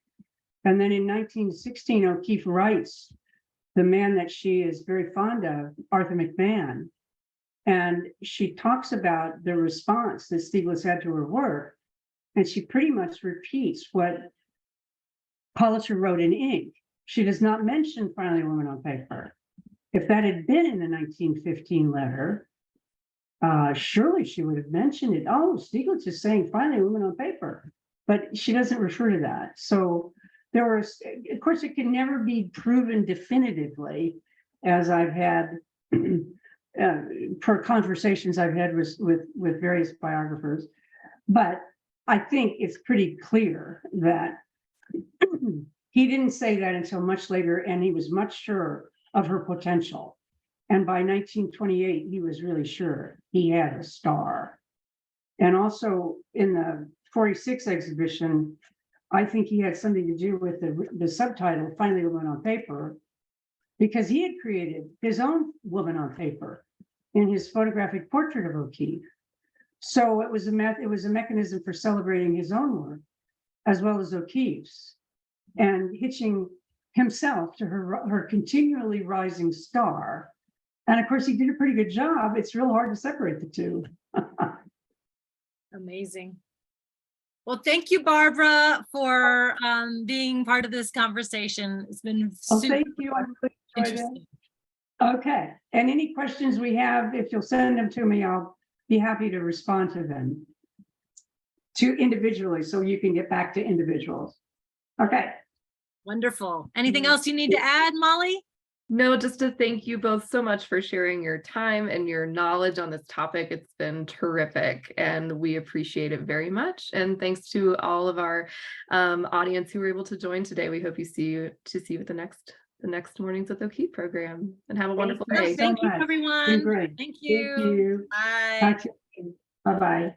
And then in 1916, O'Keeffe writes the man that she is very fond of, Arthur McMahon. And she talks about the response that Stieglitz had to her work. And she pretty much repeats what Pulitzer wrote in ink. She does not mention Finally a Woman on Paper. If that had been in the 1915 letter, surely she would have mentioned it. Oh, Stieglitz is saying Finally a Woman on Paper, but she doesn't refer to that. So there was, of course, it can never be proven definitively, as I've had per conversations I've had with various biographers. But I think it's pretty clear that he didn't say that until much later, and he was much sure of her potential. And by 1928, he was really sure he had a star. And also in the 46 exhibition, I think he had something to do with the subtitle, Finally a Woman on Paper, because he had created his own woman on paper in his photographic portrait of O'Keeffe. So it was a mechanism for celebrating his own work as well as O'Keeffe's, and hitching himself to her continually rising star. And of course, he did a pretty good job. It's real hard to separate the two. amazing. Well, thank you, Barbara, for being part of this conversation. It's been Well, super thank you. I really enjoyed it. interesting. Okay, and any questions we have, if you'll send them to me, I'll be happy to respond to them. To individually, so you can get back to individuals. Okay. Wonderful. Anything else you need to add, Molly? No, just to thank you both so much for sharing your time and your knowledge on this topic. It's been terrific and we appreciate it very much. And thanks to all of our audience who were able to join today. We hope you see you at the next Mornings with O'Keeffe program, and have a wonderful day. Thank you, much. everyone. Been great. Thank you. Thank you. Bye. Talk to you. Bye-bye.